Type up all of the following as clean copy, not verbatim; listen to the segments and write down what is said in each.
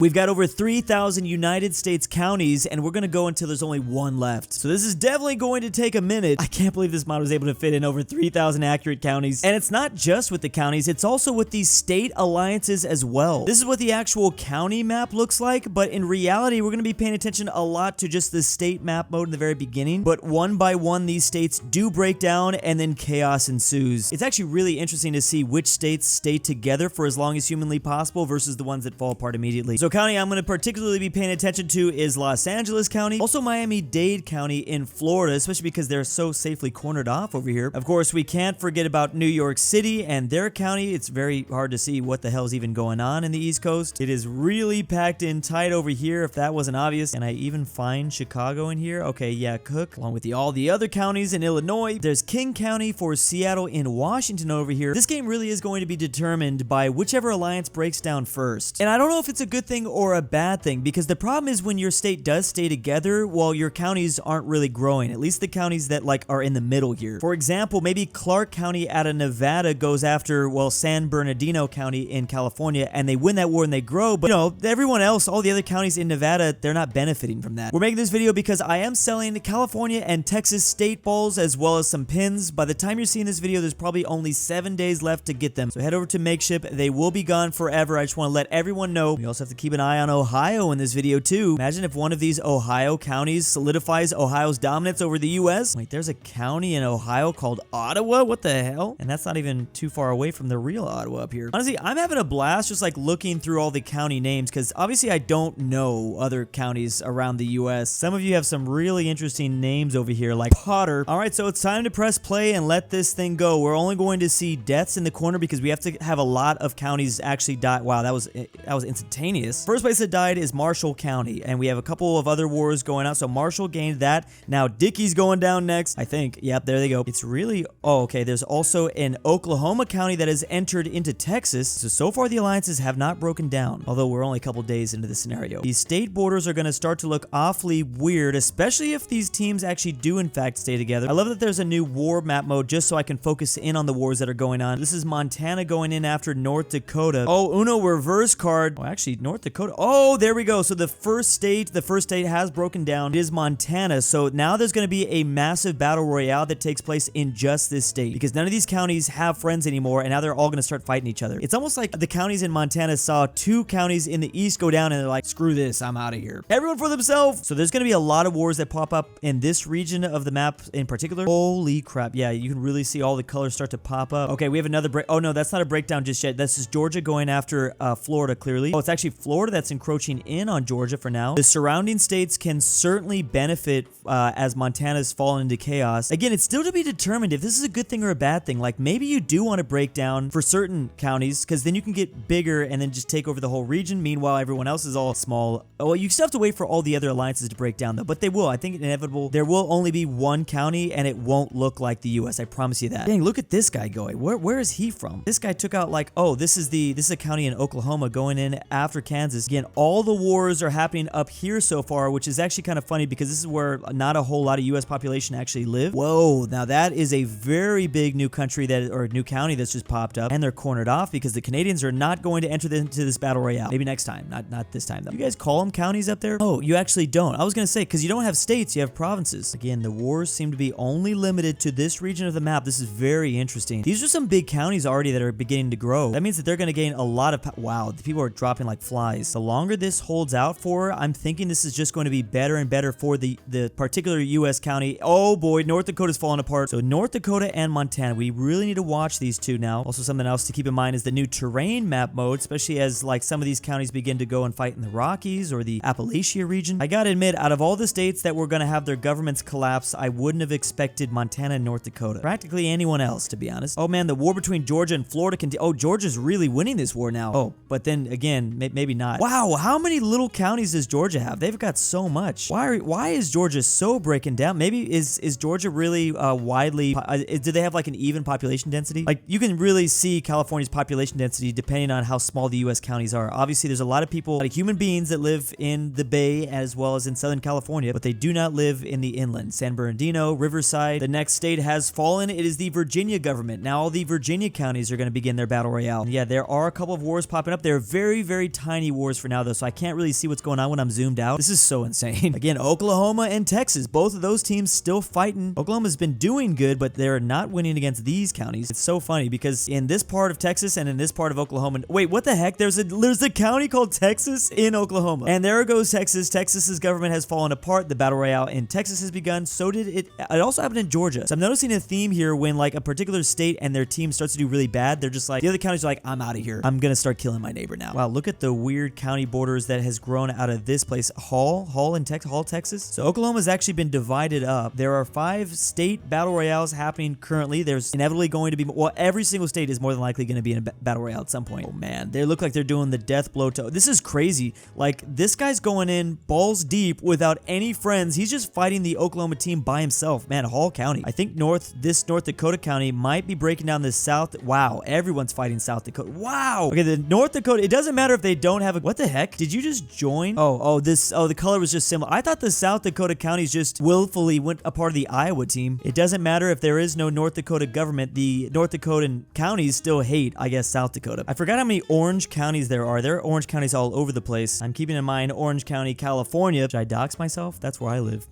We've got over 3,000 United States counties, and we're going to go until there's only one left. So this is definitely going to take a minute. I can't believe this mod was able to fit in over 3,000 accurate counties. And it's not just with the counties, it's also with these state alliances as well. This is what the actual county map looks like, but in reality, we're going to be paying attention a lot to just the state map mode in the very beginning. But one by one, these states do break down, and then chaos ensues. It's actually really interesting to see which states stay together for as long as humanly possible versus the ones that fall apart immediately. So county I'm going to particularly be paying attention to is Los Angeles County, also Miami-Dade County in Florida, especially because they're so safely cornered off over here. Of course, we can't forget about New York City and their county. It's very hard to see what the hell is even going on in the East Coast. It is really packed in tight over here, if that wasn't obvious. And I even find Chicago in here. Okay, yeah, Cook, along with all the other counties in Illinois. There's King County for Seattle in Washington over here. This game really is going to be determined by whichever alliance breaks down first. And I don't know if it's a good thing or a bad thing, because the problem is when your state does stay together, well, your counties aren't really growing, at least the counties that like are in the middle here. For example, maybe Clark County out of Nevada goes after, well, San Bernardino County in California, and they win that war and they grow, but you know, everyone else, all the other counties in Nevada, they're not benefiting from that. We're making this video because I am selling California and Texas state balls as well as some pins. By the time you're seeing this video, there's probably only 7 days left to get them, so head over to Makeship. They will be gone forever. I just want to let everyone know. We also have to keep an eye on Ohio in this video too. Imagine if one of these Ohio counties solidifies Ohio's dominance over the US. Wait, there's a county in Ohio called Ottawa? What the hell? And that's not even too far away from the real Ottawa up here. Honestly, I'm having a blast just like looking through all the county names, because obviously I don't know other counties around the US. Some of you have some really interesting names over here, like Potter. All right, so it's time to press play and let this thing go. We're only going to see deaths in the corner because we have to have a lot of counties actually die. Wow, that was instantaneous. First place that died is Marshall County, and we have a couple of other wars going on. So Marshall gained that. Now Dickey's going down next, I think. Yep, there they go. It's really, oh, okay. There's also an Oklahoma County that has entered into Texas. So far the alliances have not broken down, although we're only a couple days into the scenario. These state borders are going to start to look awfully weird, especially if these teams actually do in fact stay together. I love that there's a new war map mode just so I can focus in on the wars that are going on. This is Montana going in after North Dakota. Oh, Uno reverse card. Oh, actually North Dakota. Oh, there we go. So the first state has broken down. It is Montana. So now there's going to be a massive battle royale that takes place in just this state, because none of these counties have friends anymore, and now they're all going to start fighting each other. It's almost like the counties in Montana saw two counties in the east go down, and they're like, screw this, I'm out of here. Everyone for themselves. So there's going to be a lot of wars that pop up in this region of the map in particular. Holy crap. Yeah, you can really see all the colors start to pop up. Okay, we have another break. Oh no, that's not a breakdown just yet. This is Georgia going after Florida, clearly. Oh, it's actually Florida that's encroaching in on Georgia for now. The surrounding states can certainly benefit as Montana's fallen into chaos. Again, it's still to be determined if this is a good thing or a bad thing. Like, maybe you do want to break down for certain counties, because then you can get bigger and then just take over the whole region. Meanwhile, everyone else is all small. Well, you still have to wait for all the other alliances to break down, though. But they will. I think it's inevitable. There will only be one county, and it won't look like the U.S. I promise you that. Dang, look at this guy going. Where is he from? This guy took out, like, oh, this is a county in Oklahoma going in after Kansas. Again, all the wars are happening up here so far, which is actually kind of funny because this is where not a whole lot of U.S. population actually live. Whoa, now that is a very big new country or new county that's just popped up, and they're cornered off because the Canadians are not going to enter into this battle royale. Maybe next time, not this time though. You guys call them counties up there? Oh, you actually don't. I was gonna say, because you don't have states, you have provinces. Again, the wars seem to be only limited to this region of the map. This is very interesting. These are some big counties already that are beginning to grow. That means that they're going to gain a lot of wow, the people are dropping like flies. The longer this holds out for, I'm thinking this is just going to be better and better for the particular U.S. county. Oh boy, North Dakota's falling apart. So North Dakota and Montana, we really need to watch these two now. Also, something else to keep in mind is the new terrain map mode, especially as like some of these counties begin to go and fight in the Rockies or the Appalachia region. I gotta admit, out of all the states that were going to have their governments collapse, I wouldn't have expected Montana and North Dakota. Practically anyone else, to be honest. Oh man, the war between Georgia and Florida oh, Georgia's really winning this war now. Oh, but then again, maybe not. Wow, how many little counties does Georgia have? They've got so much. Why is Georgia so breaking down? Maybe is Georgia really widely, do they have like an even population density? Like, you can really see California's population density depending on how small the U.S. counties are. Obviously, there's a lot of people, like human beings, that live in the Bay as well as in Southern California, but they do not live in the inland. San Bernardino, Riverside. The next state has fallen. It is the Virginia government. Now all the Virginia counties are going to begin their battle royale. And yeah, there are a couple of wars popping up. They're very, very tiny any wars for now, though, so I can't really see what's going on when I'm zoomed out. This is so insane. Again, Oklahoma and Texas, both of those teams still fighting. Oklahoma's been doing good, but they're not winning against these counties. It's so funny because in this part of Texas and in this part of Oklahoma, wait, what the heck? There's a county called Texas in Oklahoma. And there goes Texas. Texas's government has fallen apart. The battle royale in Texas has begun. So did it. It also happened in Georgia. So I'm noticing a theme here when like a particular state and their team starts to do really bad. They're just like, the other counties are like, I'm out of here. I'm going to start killing my neighbor now. Wow, look at the weird county borders that has grown out of this place. Hall, Texas. So Oklahoma's actually been divided up. There are 5 state battle royales happening currently. There's inevitably going to be, well, every single state is more than likely going to be in a battle royale at some point. Oh man, they look like they're doing the death blow to, this is crazy. Like this guy's going in balls deep without any friends. He's just fighting the Oklahoma team by himself. Man, Hall County. I think this North Dakota county might be breaking down the South. Wow, everyone's fighting South Dakota. Wow. Okay, the North Dakota, it doesn't matter if they don't have a, what the heck? Did you just join? The color was just similar. I thought the South Dakota counties just willfully went a part of the Iowa team. It doesn't matter if there is no North Dakota government. The North Dakotan counties still hate, I guess, South Dakota. I forgot how many orange counties there are. There are orange counties all over the place. I'm keeping in mind Orange County, California. Should I dox myself? That's where I live.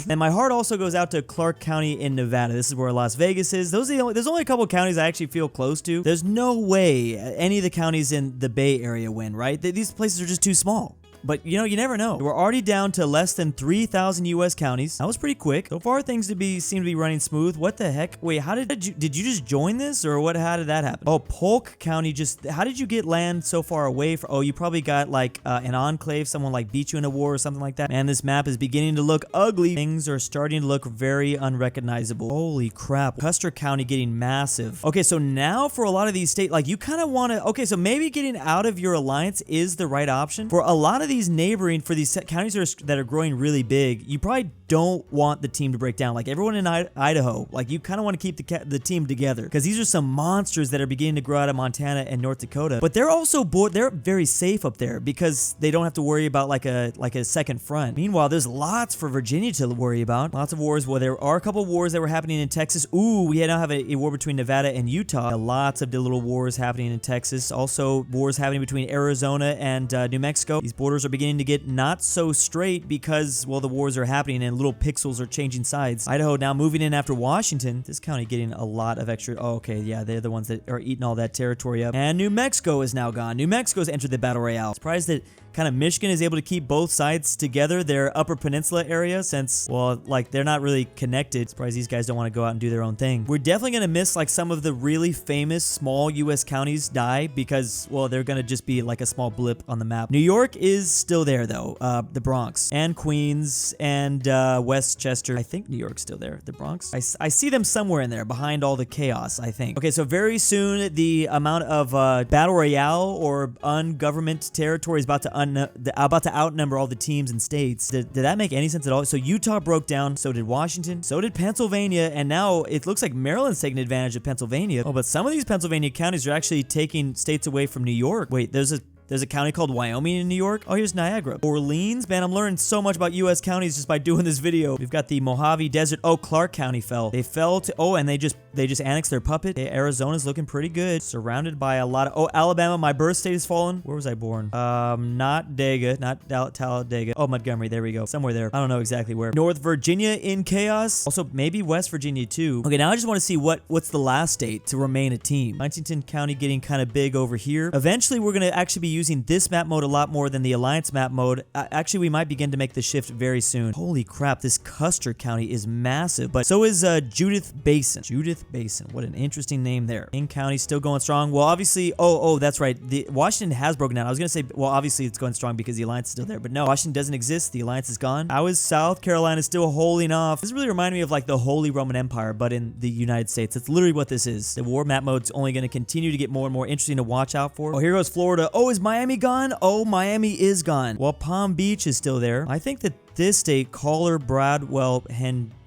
And my heart also goes out to Clark County in Nevada. This is where Las Vegas is. There's only a couple counties I actually feel close to. There's no way any of the counties in the Bay Area win, right? These places are just too small. But, you know, you never know. We're already down to less than 3,000 U.S. counties. That was pretty quick. So far, things seem to be running smooth. What the heck? Wait, how did you just join this? Or how did that happen? Oh, Polk County how did you get land so far away from, oh, you probably got like an enclave, someone like beat you in a war or something like that. Man, this map is beginning to look ugly. Things are starting to look very unrecognizable. Holy crap. Custer County getting massive. Okay, so now for a lot of these states, like you kind of want to, okay, so maybe getting out of your alliance is the right option. For a lot of these neighboring, for these counties that are growing really big, you probably don't want the team to break down. Like everyone in Idaho, like you kind of want to keep the team together because these are some monsters that are beginning to grow out of Montana and North Dakota. But they're also they're very safe up there because they don't have to worry about like a second front. Meanwhile, there's lots for Virginia to worry about. Lots of wars. Well, there are a couple wars that were happening in Texas. Ooh, we now have a war between Nevada and Utah. Lots of the little wars happening in Texas. Also, wars happening between Arizona and New Mexico. These borders are beginning to get not so straight because, well, the wars are happening and little pixels are changing sides. Idaho now moving in after Washington. This county getting a lot of extra. Oh, okay, yeah, they're the ones that are eating all that territory up. And New Mexico is now gone. New Mexico's entered the battle royale. Surprised that kind of Michigan is able to keep both sides together, their upper peninsula area, since, well, like they're not really connected. Surprised these guys don't want to go out and do their own thing. We're definitely going to miss like some of the really famous small U.S. counties die because, well, they're going to just be like a small blip on the map. New York is still there though. The Bronx and Queens and Westchester. I think New York's still there. The Bronx. I see them somewhere in there behind all the chaos, I think. Okay, so very soon the amount of battle royale or ungovernment territory is about to outnumber all the teams and states. Did that make any sense at all? So Utah broke down, so did Washington, so did Pennsylvania, and now it looks like Maryland's taking advantage of Pennsylvania. Oh, but some of these Pennsylvania counties are actually taking states away from New York. Wait, there's a county called Wyoming in New York. Oh, here's Niagara. Orleans. Man, I'm learning so much about U.S. counties just by doing this video. We've got the Mojave Desert. Oh, Clark County fell. They fell to, oh, and they just annexed their puppet. Hey, Arizona's looking pretty good. Surrounded by a lot of, oh, Alabama, my birth state has fallen. Where was I born? Not Dega, not Talladega. Oh, Montgomery, there we go. Somewhere there. I don't know exactly where. North Virginia in chaos. Also, maybe West Virginia too. Okay, now I just want to see what's the last state to remain a team. Huntington County getting kind of big over here. Eventually, we're going to actually be using this map mode a lot more than the Alliance map mode. Actually, we might begin to make the shift very soon. Holy crap, this Custer County is massive, but so is Judith Basin. Judith Basin, what an interesting name there. King County still going strong. Well, obviously, oh, that's right. The Washington has broken down. I was going to say, well, obviously it's going strong because the Alliance is still there, but no, Washington doesn't exist. The Alliance is gone. How is South Carolina still holding off? This really reminded me of like the Holy Roman Empire, but in the United States. That's literally what this is. The war map mode's only going to continue to get more and more interesting to watch out for. Oh, here goes Florida. Oh, is Miami gone? Oh, Miami is gone. Well, Palm Beach is still there. I think that this state, Collar, Bradwell,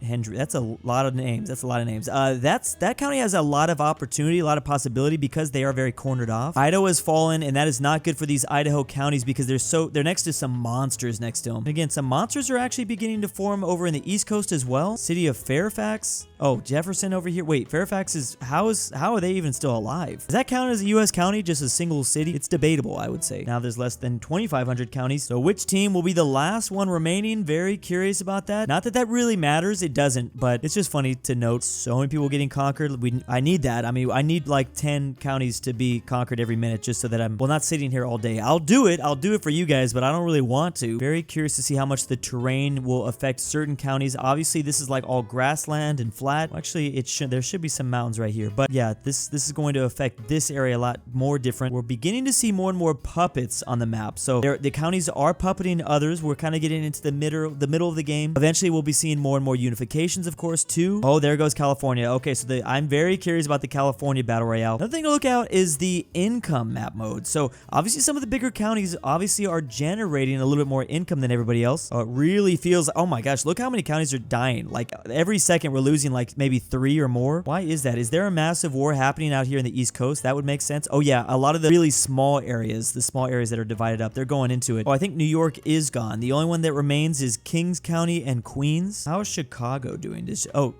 Hendry. That's a lot of names. That's a lot of names. That county has a lot of opportunity, a lot of possibility because they are very cornered off. Idaho has fallen, and that is not good for these Idaho counties because they're next to some monsters next to them. And again, some monsters are actually beginning to form over in the East Coast as well. City of Fairfax. Oh, Jefferson over here. Wait, Fairfax is how are they even still alive? Does that count as a U.S. county, just a single city? It's debatable, I would say. Now there's less than 2,500 counties. So which team will be the last one remaining? Very curious about that. Not that that really matters. It doesn't, but it's just funny to note so many people getting conquered. I need that. I mean, I need like 10 counties to be conquered every minute just so that I'm, well, not sitting here all day. I'll do it. I'll do it for you guys, but I don't really want to. Very curious to see how much the terrain will affect certain counties. Obviously, this is like all grassland and flat. Well, actually, there should be some mountains right here. But yeah, this is going to affect this area a lot more different. We're beginning to see more and more puppets on the map. So the counties are puppeting others. We're kind of getting into the middle of the game. Eventually, we'll be seeing more and more unifications, of course, too. Oh, there goes California. Okay, so I'm very curious about the California Battle Royale. Another thing to look out is the income map mode. So obviously, some of the bigger counties obviously are generating a little bit more income than everybody else. It really feels, oh my gosh, look how many counties are dying. Like every second, we're losing like maybe 3 or more. Why is that? Is there a massive war happening out here in the East Coast? That would make sense. Oh yeah, a lot of the really small areas, the small areas that are divided up, they're going into it. Oh, I think New York is gone. The only one that remains is Kings County and Queens. How is Chicago doing?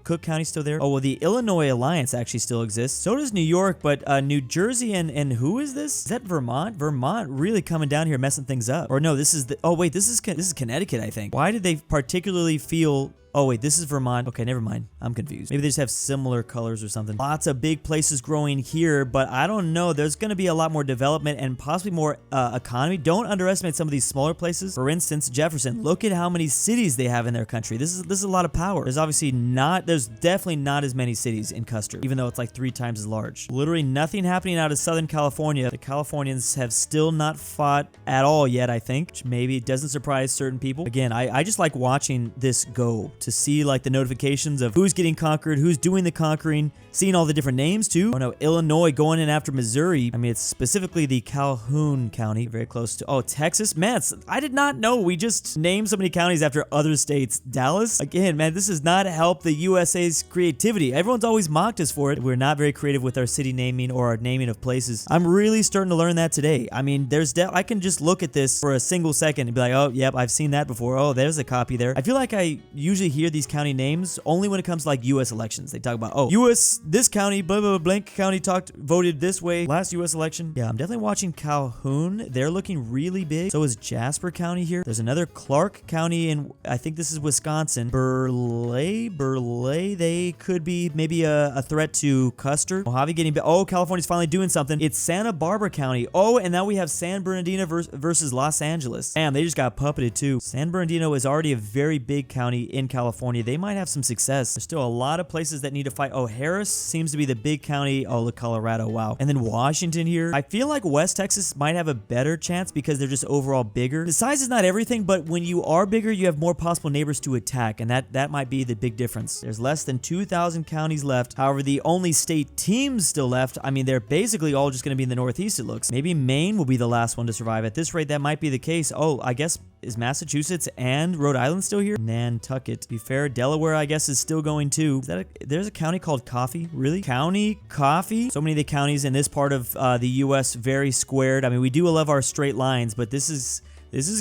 Cook County still there? Oh, well, the Illinois Alliance actually still exists. So does New York, but New Jersey and who is this? Is that Vermont? Vermont really coming down here messing things up. Or no, this is the, oh wait, this is Connecticut, I think. Why did they particularly feel, oh wait, this is Vermont. Okay, never mind. I'm confused. Maybe they just have similar colors or something. Lots of big places growing here, but I don't know. There's going to be a lot more development and possibly more economy. Don't underestimate some of these smaller places. For instance, Jefferson. Look at how many cities they have in their country. This is a lot of power. There's definitely not as many cities in Custer, even though it's like 3 times as large. Literally nothing happening out of Southern California. The Californians have still not fought at all yet, I think, which maybe doesn't surprise certain people. Again, I just like watching this go to see like the notifications of who's getting conquered, who's doing the conquering, seeing all the different names too. Oh no, Illinois going in after Missouri. I mean, it's specifically the Calhoun County, very close to, oh, Texas. Man, I did not know we just named so many counties after other states. Dallas? Again, man, this does not help the USA's creativity. Everyone's always mocked us for it. We're not very creative with our city naming or our naming of places. I'm really starting to learn that today. I mean, I can just look at this for a single second and be like, oh, yep, I've seen that before. Oh, there's a copy there. I feel like I usually hear these county names only when it comes to like U.S. elections. They talk about, oh, this county, blah, blah, blah, blank county voted this way last U.S. election. Yeah, I'm definitely watching Calhoun. They're looking really big. So is Jasper County here. There's another Clark County in, I think this is Wisconsin. Burleigh, they could be maybe a threat to Custer. Mojave getting big. Oh, California's finally doing something. It's Santa Barbara County. Oh, and now we have San Bernardino versus Los Angeles. Damn, they just got puppeted too. San Bernardino is already a very big county in California. They might have some success. There's still a lot of places that need to fight. Oh, Harris seems to be the big county. Oh, look, Colorado. Wow. And then Washington here. I feel like West Texas might have a better chance because they're just overall bigger. The size is not everything, but when you are bigger, you have more possible neighbors to attack, and that might be the big difference. There's less than 2,000 counties left. However, the only state teams still left, I mean, they're basically all just going to be in the Northeast, it looks. Maybe Maine will be the last one to survive. At this rate, that might be the case. Oh, I guess, is Massachusetts and Rhode Island still here? Nantucket. To be fair, Delaware, I guess, is still going too. There's a county called Coffee? Really? County Coffee? So many of the counties in this part of the U.S. very squared. I mean, we do love our straight lines, but this is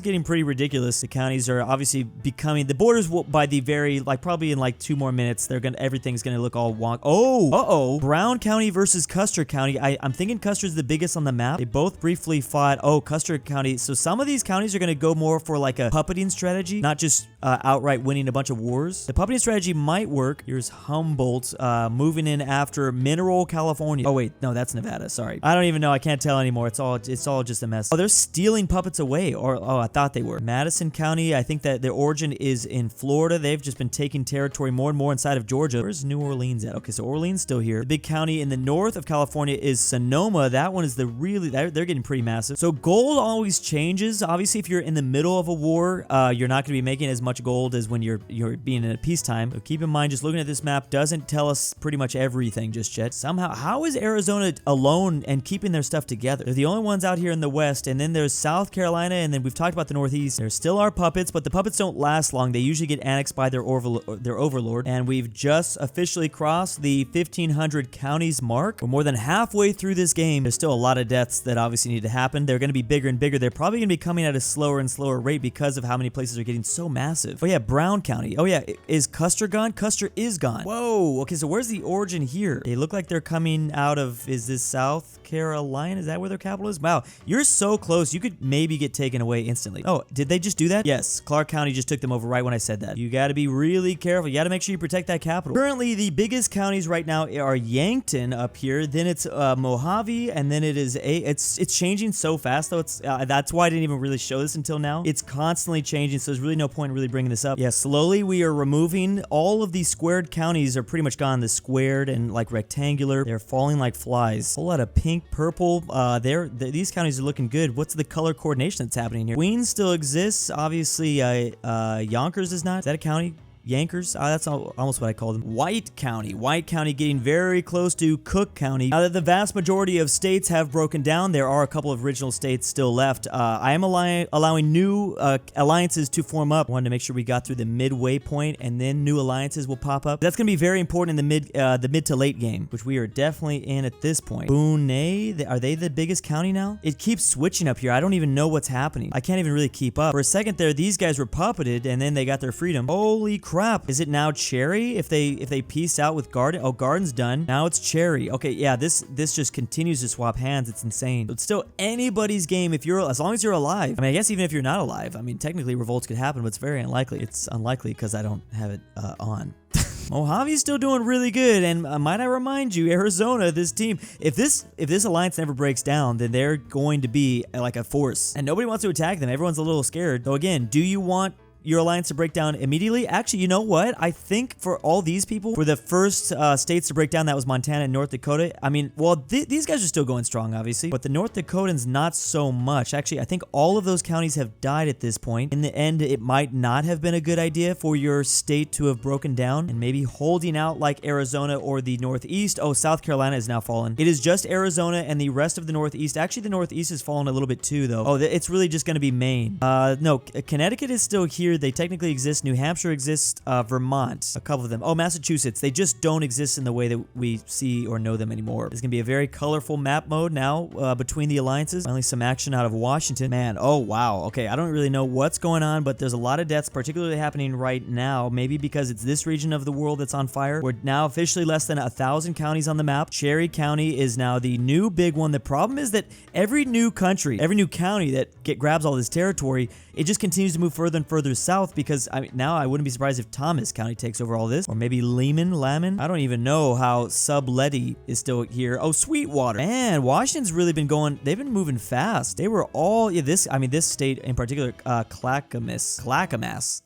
getting pretty ridiculous. The counties are obviously becoming, the borders will, by the very, like probably in like 2 more minutes, everything's gonna look all wonk. Oh, Brown County versus Custer County. I'm thinking Custer's the biggest on the map. They both briefly fought. Oh, Custer County. So some of these counties are gonna go more for like a puppeting strategy, not just outright winning a bunch of wars. The puppeting strategy might work. Here's Humboldt moving in after Mineral, California. Oh wait, no, that's Nevada. Sorry, I don't even know. I can't tell anymore. It's all just a mess. Oh, they're stealing puppets away, or oh, I thought they were. Madison County, I think that their origin is in Florida. They've just been taking territory more and more inside of Georgia. Where's New Orleans at? Okay, so Orleans still here. The big county in the north of California is Sonoma. That one is they're getting pretty massive. So gold always changes. Obviously, if you're in the middle of a war, you're not going to be making as much gold as when you're being in a peacetime. So keep in mind, just looking at this map doesn't tell us pretty much everything just yet. Somehow, how is Arizona alone and keeping their stuff together? They're the only ones out here in the west, and then there's South Carolina and then we've talked about the Northeast. There still are puppets, but the puppets don't last long. They usually get annexed by their overlord. And we've just officially crossed the 1,500 counties mark. We're more than halfway through this game. There's still a lot of deaths that obviously need to happen. They're going to be bigger and bigger. They're probably going to be coming at a slower and slower rate because of how many places are getting so massive. Oh yeah, Brown County. Oh yeah, is Custer gone? Custer is gone. Whoa. Okay, so where's the origin here? They look like they're coming out of, is this South Carolina? Is that where their capital is? Wow, you're so close. You could maybe get taken away instantly. Oh, did they just do that? Yes, Clark County just took them over right when I said that. You got to be really careful. You got to make sure you protect that capital. Currently, the biggest counties right now are Yankton up here, then it's Mojave, and then it is it's changing so fast though. It's that's why I didn't even really show this until now. It's constantly changing, so there's really no point in really bringing this up. Yeah, slowly we are removing all of these squared counties are pretty much gone. The squared and like rectangular, they're falling like flies. A whole lot of pink, purple. These counties are looking good. What's the color coordination that's happening here? Queens still exists. Obviously, Yonkers is not. Is that a county? Yankers? That's almost what I call them. White County. White County getting very close to Cook County. Now that the vast majority of states have broken down, there are a couple of original states still left. I am allowing new alliances to form up. I wanted to make sure we got through the midway point, and then new alliances will pop up. That's going to be very important in the mid to late game, which we are definitely in at this point. Boone, are they the biggest county now? It keeps switching up here. I don't even know what's happening. I can't even really keep up. For a second there, these guys were puppeted, and then they got their freedom. Holy crap. Is it now Cherry? If they piece out with Garden? Oh, Garden's done. Now it's Cherry. Okay, yeah, this just continues to swap hands. It's insane. It's still anybody's game as long as you're alive. I mean, I guess even if you're not alive, I mean, technically revolts could happen, but it's very unlikely. It's unlikely because I don't have it on. Mojave's still doing really good, and might I remind you, Arizona, this team, if this alliance never breaks down, then they're going to be like a force, and nobody wants to attack them. Everyone's a little scared. So again, do you want your alliance to break down immediately? Actually, you know what? I think for all these people, for the first states to break down, that was Montana and North Dakota. I mean, well, these guys are still going strong, obviously, but the North Dakotans, not so much. Actually, I think all of those counties have died at this point. In the end, it might not have been a good idea for your state to have broken down and maybe holding out like Arizona or the Northeast. Oh, South Carolina is now fallen. It is just Arizona and the rest of the Northeast. Actually, the Northeast has fallen a little bit too, though. Oh, it's really just going to be Maine. No, Connecticut is still here. They technically exist. New Hampshire exists. Vermont, a couple of them. Oh, Massachusetts. They just don't exist in the way that we see or know them anymore. There's going to be a very colorful map mode now between the alliances. Finally, some action out of Washington. Man, oh, wow. Okay, I don't really know what's going on, but there's a lot of deaths, particularly happening right now. Maybe because it's this region of the world that's on fire. We're now officially less than 1,000 counties on the map. Cherry County is now the new big one. The problem is that every new country, every new county that grabs all this territory, it just continues to move further and further south because now I wouldn't be surprised if Thomas County takes over all this. Or maybe Lamon. I don't even know how Subletty is still here. Oh, Sweetwater. Man, Washington's really been going, they've been moving fast. They were all, this state in particular, Clackamas.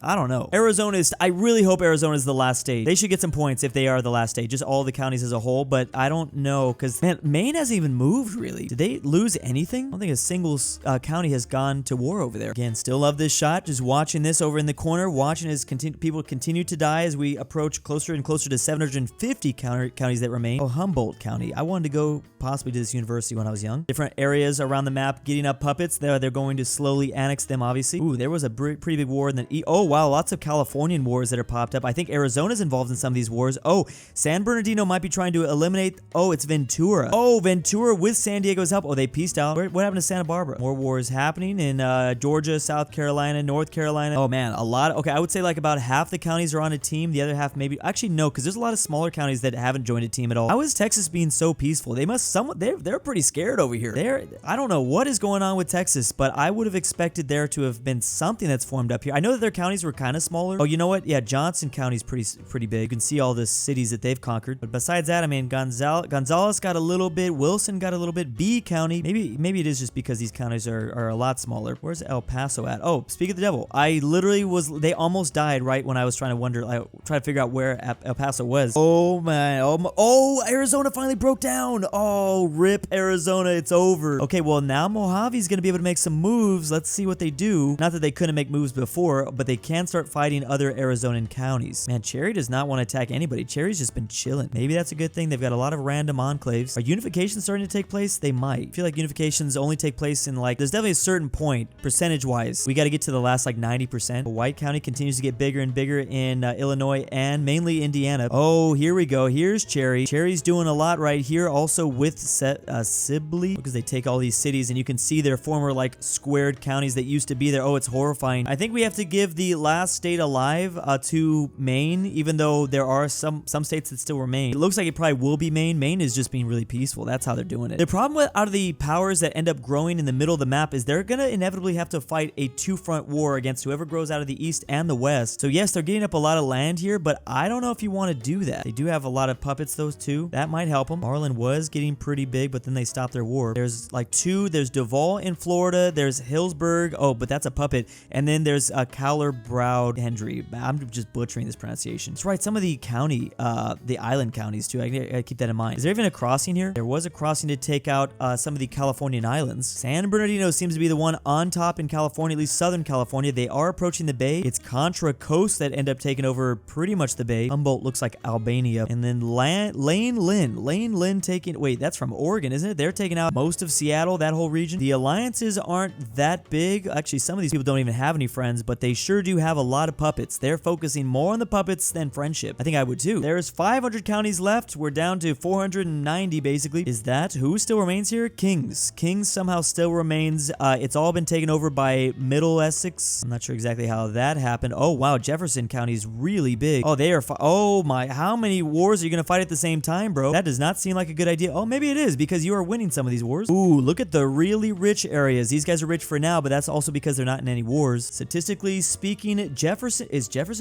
I don't know. Arizona is, I really hope Arizona is the last state. They should get some points if they are the last state, just all the counties as a whole, but I don't know because, man, Maine hasn't even moved really. Did they lose anything? I don't think a single county has gone to war over there. Again, still love this shot. Just watching this over in the corner, watching as people continue to die as we approach closer and closer to 750 counties that remain. Oh, Humboldt County. I wanted to go possibly to this university when I was young. Different areas around the map getting up puppets. They're going to slowly annex them, obviously. Ooh, there was a pretty big war in the oh, wow, lots of Californian wars that are popped up. I think Arizona's involved in some of these wars. Oh, San Bernardino might be trying to eliminate. Oh, it's Ventura. Oh, Ventura with San Diego's help. Oh, they pieced out. What happened to Santa Barbara? More wars happening in Georgia, South Carolina, North Carolina. Oh, man, a lot. Okay, I would say like about half the counties are on a team. The other half maybe. Actually, no, because there's a lot of smaller counties that haven't joined a team at all. How is Texas being so peaceful? They must they're pretty scared over here. I don't know what is going on with Texas, but I would have expected there to have been something that's formed up here. I know that their counties were kind of smaller. Oh, you know what? Yeah, Johnson County's pretty big. You can see all the cities that they've conquered. But besides that, I mean, Gonzales got a little bit. Wilson got a little bit. B County. Maybe it is just because these counties are a lot smaller. Where's El Paso at? Oh, speak of the devil. I literally literally was, they almost died right when I was trying to wonder, like, try to figure out where El Paso was. Oh man, oh, Arizona finally broke down. Oh, rip Arizona, it's over. Okay, well now Mojave's gonna be able to make some moves. Let's see what they do. Not that they couldn't make moves before, but they can start fighting other Arizonan counties. Man, Cherry does not want to attack anybody. Cherry's just been chilling. Maybe that's a good thing. They've got a lot of random enclaves. Are unifications starting to take place? They might. I feel like unifications only take place in like, there's definitely a certain point, percentage-wise. We got to get to the last like 90%. White County continues to get bigger and bigger in Illinois and mainly Indiana. Oh, here we go. Here's Cherry. Cherry's doing a lot right here. Also with Sibley, because they take all these cities and you can see their former like squared counties that used to be there. Oh, it's horrifying. I think we have to give the last state alive to Maine, even though there are some states that still remain. It looks like it probably will be Maine. Maine is just being really peaceful. That's how they're doing it. The problem with out of the powers that end up growing in the middle of the map is they're gonna inevitably have to fight a two-front war against whoever grows out of the east and the west. So yes, they're getting up a lot of land here, but I don't know if you want to do that. They do have a lot of puppets, those two. That might help them. Marlin was getting pretty big, but then they stopped their war. There's like two. There's Duval in Florida. There's Hillsburg. Oh, but that's a puppet. And then there's Cowler Browd Hendry. I'm just butchering this pronunciation. That's right. Some of the county, the island counties too. I gotta keep that in mind. Is there even a crossing here? There was a crossing to take out some of the Californian islands. San Bernardino seems to be the one on top in California, at least Southern California. They are approaching the bay. It's Contra Coast that end up taking over pretty much the bay. Humboldt looks like Albania. And then Lane Lynn taking, wait, that's from Oregon, isn't it? They're taking out most of Seattle, that whole region. The alliances aren't that big. Actually, some of these people don't even have any friends, but they sure do have a lot of puppets. They're focusing more on the puppets than friendship. I think I would too. There's 500 counties left. We're down to 490 basically. Is that who still remains here? Kings. Kings somehow still remains. It's all been taken over by Middle Essex. I'm not sure exactly how that happened. Oh wow, Jefferson County is really big. Oh, they are. Oh my, how many wars are you gonna fight at the same time, bro? That does not seem like a good idea. Oh, maybe it is because you are winning some of these wars. Ooh, look at the really rich areas. These guys are rich for now, but that's also because they're not in any wars. Statistically speaking, Jefferson.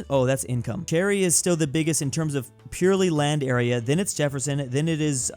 Oh, that's income. Cherry is still the biggest in terms of purely land area. Then it's Jefferson. Then it is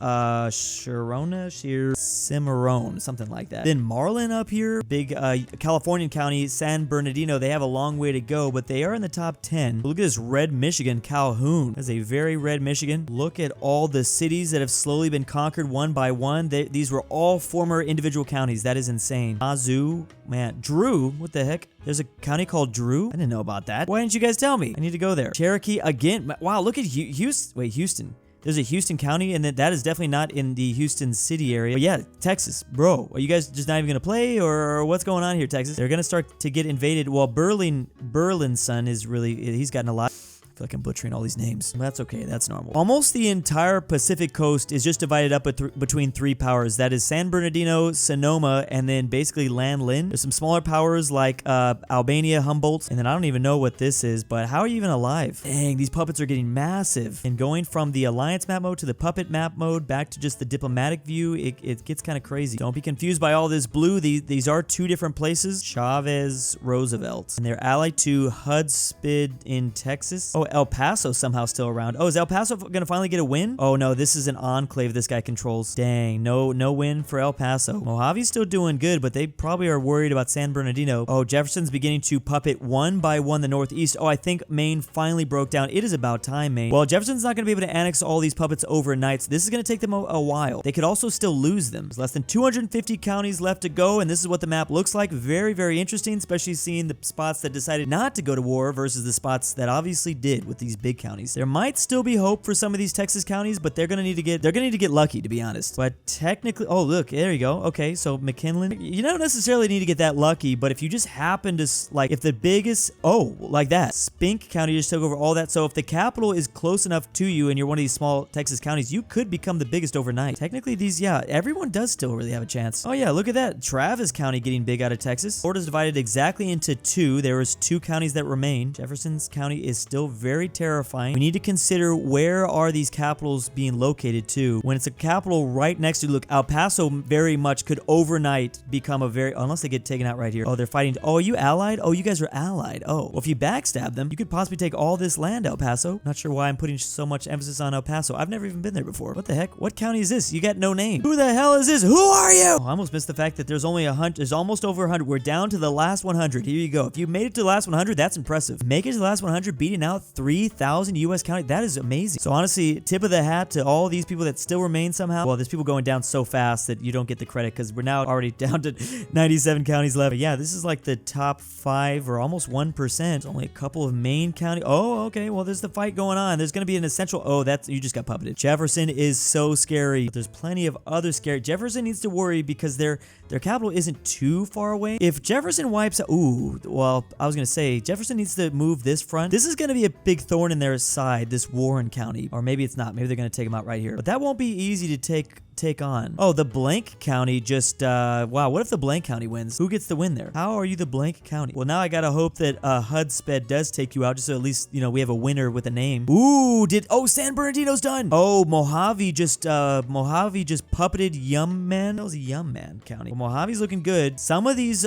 Cimarron, something like that. Then Marlin up here, big Californian county, San Bernardino. They have a long way to go, but they are in the top 10. Look at this red Michigan, Calhoun. That's a very red Michigan. Look at all the cities that have slowly been conquered one by one. These were all former individual counties. That is insane. Yazoo, man. Drew, what the heck? There's a county called Drew. I didn't know about that. Why didn't you guys tell me? I need to go there. Cherokee again. Wow, look at Houston. Wait, Houston. There's a Houston County, and that is definitely not in the Houston city area. But yeah, Texas, bro. Are you guys just not even gonna play, or what's going on here, Texas? They're gonna start to get invaded. Well, Berlin's son is really, he's gotten a lot. I feel like I'm butchering all these names. That's okay. That's normal. Almost the entire Pacific coast is just divided up between three powers. That is San Bernardino, Sonoma, and then basically Lan Lin. There's some smaller powers like Albania, Humboldt, and then I don't even know what this is, but how are you even alive? Dang, these puppets are getting massive. And going from the alliance map mode to the puppet map mode back to just the diplomatic view, it gets kind of crazy. Don't be confused by all this blue. These are two different places. Chavez, Roosevelt. And they're allied to Hudspid in Texas. Oh, El Paso somehow still around. Oh, is El Paso gonna finally get a win? Oh no, this is an enclave this guy controls. Dang, no win for El Paso. Mojave's still doing good, but they probably are worried about San Bernardino. Oh, Jefferson's beginning to puppet one by one the northeast. Oh, I think Maine finally broke down. It is about time, Maine. Well, Jefferson's not gonna be able to annex all these puppets overnight, so this is gonna take them a while. They could also still lose them. There's less than 250 counties left to go, and this is what the map looks like. Very, very interesting, especially seeing the spots that decided not to go to war versus the spots that obviously did with these big counties. There might still be hope for some of these Texas counties, but they're gonna need to get lucky, to be honest. But technically, oh look, there you go. Okay, so McKinley, you don't necessarily need to get that lucky, but if you just happen to like, if the biggest, oh, like that, Spink County just took over all that. So if the capital is close enough to you and you're one of these small Texas counties, you could become the biggest overnight. Technically, these, yeah, everyone does still really have a chance. Oh yeah, look at that, Travis County getting big out of Texas. Florida's divided exactly into two. There was two counties that remain. Jefferson's County is still very very terrifying. We need to consider where are these capitals being located too. When it's a capital right next to, look, El Paso very much could overnight become a very, unless they get taken out right here. Oh, they're fighting. Oh, are you allied? Oh, you guys are allied. Oh, well, if you backstab them, you could possibly take all this land, El Paso. Not sure why I'm putting so much emphasis on El Paso. I've never even been there before. What the heck? What county is this? You got no name. Who the hell is this? Who are you? Oh, I almost missed the fact that there's only 100. There's almost over 100. We're down to the last 100. Here you go. If you made it to the last 100, that's impressive. Make it to the last 100, beating out 3,000 U.S. county. That is amazing. So honestly, tip of the hat to all these people that still remain somehow. Well, there's people going down so fast that you don't get the credit because we're now already down to 97 counties left. But yeah, this is like the top 5 or almost 1%. Only a couple of main county. Oh, okay. Well, there's the fight going on. There's going to be an essential. Oh, that's, you just got puppeted. Jefferson is so scary. But there's plenty of other scary. Jefferson needs to worry because their capital isn't too far away. If Jefferson wipes out, ooh, well, I was going to say Jefferson needs to move this front. This is going to be a big thorn in their side, this Warren County. Or maybe it's not. Maybe they're going to take them out right here. But that won't be easy to take on. Oh, the blank county just, wow, what if the blank county wins? Who gets the win there? How are you the blank county? Well, now I gotta hope that Hudsped does take you out, just so at least, you know, we have a winner with a name. Ooh, oh, San Bernardino's done. Oh, Mojave just puppeted Yum Man. That was a Yum Man county. Well, Mojave's looking good. Some of these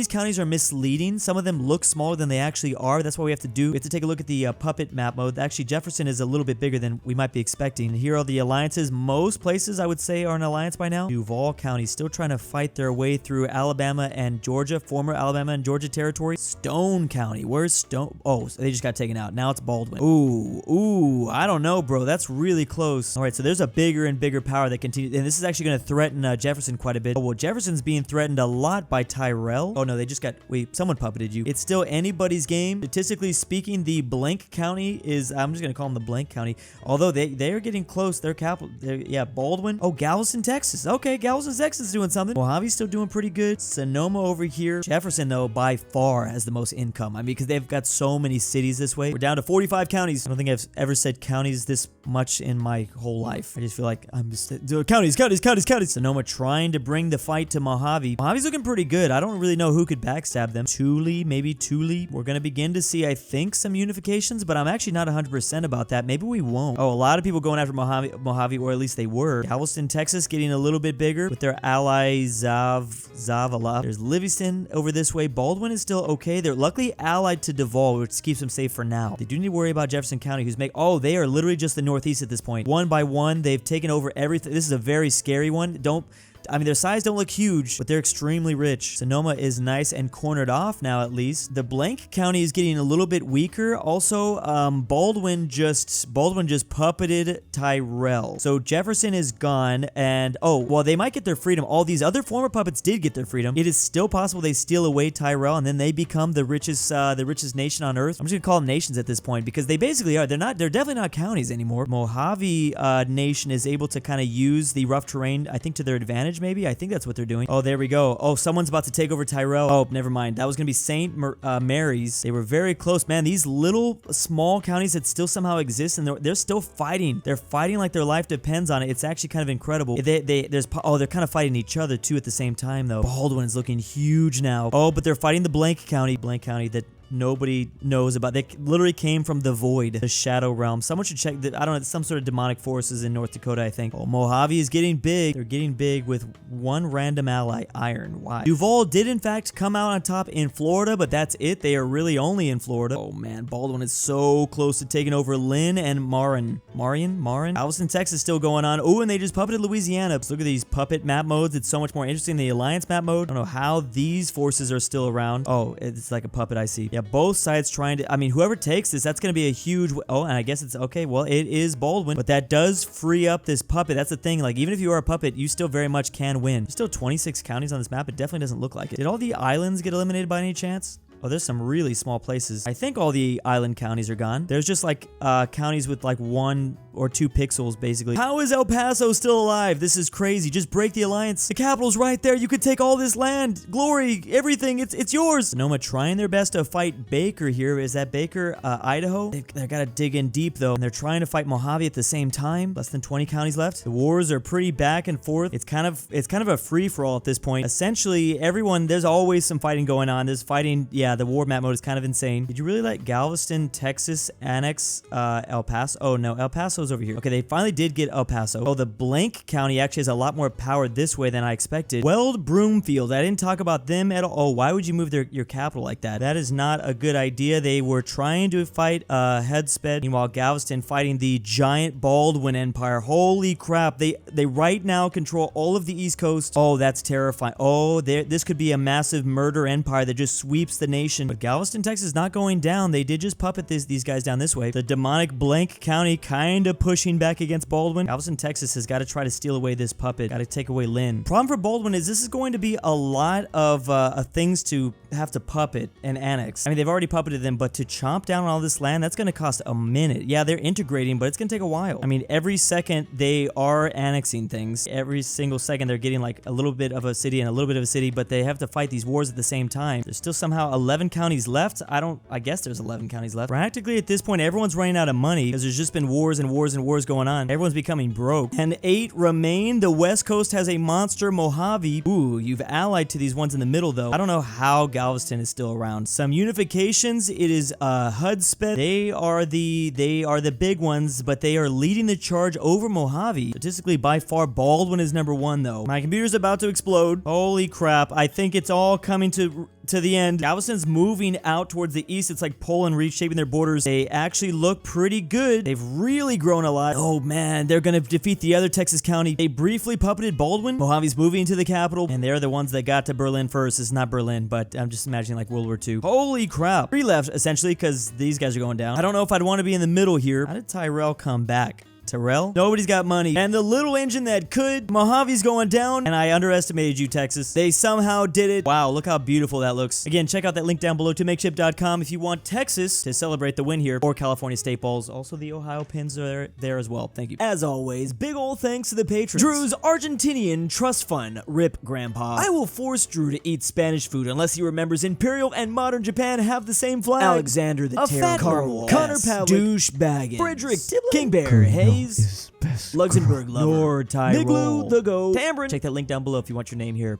counties are misleading. Some of them look smaller than they actually are. That's what we have to do. We have to take a look at the puppet map mode. Actually, Jefferson is a little bit bigger than we might be expecting. Here are the alliances. Most places, I would say, are an alliance by now. Duval County still trying to fight their way through Alabama and Georgia, former Alabama and Georgia territory. Stone County, where's Stone? Oh, so they just got taken out. Now it's Baldwin. Ooh, I don't know, bro. That's really close. All right, so there's a bigger and bigger power that continues, and this is actually going to threaten Jefferson quite a bit. Oh, well, Jefferson's being threatened a lot by Tyrell. Oh no, they just got, wait, someone puppeted you. It's still anybody's game. Statistically speaking, the blank county is, I'm just going to call them the blank county, although they are getting close. Their capital, yeah, Baldwin. Oh, Galveston, Texas. Okay, Galveston, Texas is doing something. Mojave's still doing pretty good. Sonoma over here. Jefferson, though, by far has the most income. I mean, because they've got so many cities this way. We're down to 45 counties. I don't think I've ever said counties this much in my whole life. I just feel like I'm just counties. Sonoma trying to bring the fight to Mojave. Mojave's looking pretty good. I don't really know who could backstab them. Maybe Thule. We're going to begin to see, I think, some unifications, but I'm actually not 100% about that. Maybe we won't. Oh, a lot of people going after Mojave, or at least they were. Galveston, Texas getting a little bit bigger with their ally Zavala. There's Livingston over this way. Baldwin is still okay. They're luckily allied to Duval, which keeps them safe for now. They do need to worry about Jefferson County, who's oh, they are literally just the northeast at this point. One by one, they've taken over everything. This is a very scary one. I mean, their size don't look huge, but they're extremely rich. Sonoma is nice and cornered off now, at least. The blank county is getting a little bit weaker. Also, Baldwin just puppeted Tyrell. So Jefferson is gone, and oh, well, they might get their freedom. All these other former puppets did get their freedom. It is still possible they steal away Tyrell, and then they become the richest nation on earth. I'm just gonna call them nations at this point because they basically are. They're definitely not counties anymore. Mojave nation is able to kind of use the rough terrain, I think, to their advantage. Maybe I think that's what they're doing. Oh, there we go. Oh, someone's about to take over Tyrell. Oh, never mind. That was gonna be St. Mary's. They were very close, man. These little small counties that still somehow exist, and they're still fighting. They're fighting like their life depends on it. It's actually kind of incredible. They're kind of fighting each other too at the same time though. Baldwin's looking huge now. Oh, but they're fighting the blank county that nobody knows about. They literally came from the void, the shadow realm. Someone should check that. I don't know, some sort of demonic forces in North Dakota, I think. Oh, Mojave is getting big. They're getting big with one random ally, Iron. Why? Duval did in fact come out on top in Florida, but that's it. They are really only in Florida. Oh man, Baldwin is so close to taking over Lynn and Marion. Galveston, Texas still going on. Oh, and they just puppeted Louisiana. So look at these puppet map modes. It's so much more interesting than the alliance map mode. I don't know how these forces are still around. Oh, it's like a puppet, I see. Yeah, both sides trying to, I mean, whoever takes this, that's going to be a huge, oh, and I guess it's, okay, well, it is Baldwin, but that does free up this puppet. That's the thing, like, even if you are a puppet, you still very much can win. There's still 26 counties on this map. It definitely doesn't look like it. Did all the islands get eliminated by any chance? Oh, there's some really small places. I think all the island counties are gone. There's just like counties with like 1 or 2 pixels, basically. How is El Paso still alive? This is crazy. Just break the alliance. The capital's right there. You could take all this land. Glory, everything. It's yours. Sonoma trying their best to fight Baker here. Is that Baker, Idaho? They've got to dig in deep, though. And they're trying to fight Mojave at the same time. Less than 20 counties left. The wars are pretty back and forth. It's kind of a free-for-all at this point. Essentially, everyone, there's always some fighting going on. There's fighting, yeah, Yeah, the war map mode is kind of insane. Did you really let Galveston, Texas annex El Paso? Oh, no, El Paso's over here. Okay, they finally did get El Paso. Oh, the blank county actually has a lot more power this way than I expected. Weld Broomfield. I didn't talk about them at all. Oh, why would you move your capital like that? That is not a good idea. They were trying to fight Headsped. Meanwhile, Galveston fighting the giant Baldwin Empire. Holy crap. They right now control all of the East Coast. Oh, that's terrifying. Oh, this could be a massive murder empire that just sweeps the nation. But Galveston, Texas is not going down. They did just puppet these guys down this way. The demonic blank county kind of pushing back against Baldwin. Galveston, Texas has got to try to steal away this puppet. Got to take away Lynn. Problem for Baldwin is this is going to be a lot of things to have to puppet and annex. I mean, they've already puppeted them, but to chomp down on all this land, that's going to cost a minute. Yeah, they're integrating, but it's going to take a while. I mean, every second they are annexing things. Every single second they're getting like a little bit of a city and a little bit of a city, but they have to fight these wars at the same time. There's still somehow 11 counties left. I guess there's 11 counties left. Practically at this point, everyone's running out of money because there's just been wars and wars and wars going on. Everyone's becoming broke. And 8 remain. The West Coast has a monster Mojave. Ooh, you've allied to these ones in the middle though. I don't know how Galveston is still around. Some unifications. It is Hudspeth. They are the big ones, but they are leading the charge over Mojave. Statistically, by far, Baldwin is number 1 though. My computer's about to explode. Holy crap. I think it's all coming to the end. Galveston's moving out towards the east. It's like Poland reshaping their borders. They actually look pretty good. They've really grown a lot. Oh man, they're gonna defeat the other Texas county. They briefly puppeted Baldwin. Mojave's moving to the capital, and they're the ones that got to Berlin first. It's not Berlin, but I'm just imagining like World War II. Holy crap. 3 left, essentially, because these guys are going down. I don't know if I'd want to be in the middle here. How did Tyrell come back? Terrell? Nobody's got money. And the little engine that could, Mojave's going down, and I underestimated you, Texas. They somehow did it. Wow, look how beautiful that looks. Again, check out that link down below to makeship.com if you want Texas to celebrate the win here, or California State Balls. Also, the Ohio pins are there as well. Thank you. As always, big ol' thanks to the patrons. Drew's Argentinian Trust Fund. Rip, Grandpa. I will force Drew to eat Spanish food unless he remembers Imperial and modern Japan have the same flag. Alexander the Terror. Carl. Connor Pavlik. Douche Baggins. Frederick Tibbler. King Bear. Hayes. Luxembourg Lover. Lord Tyrell. Niglu the Goat. Tambrin. Check that link down below if you want your name here.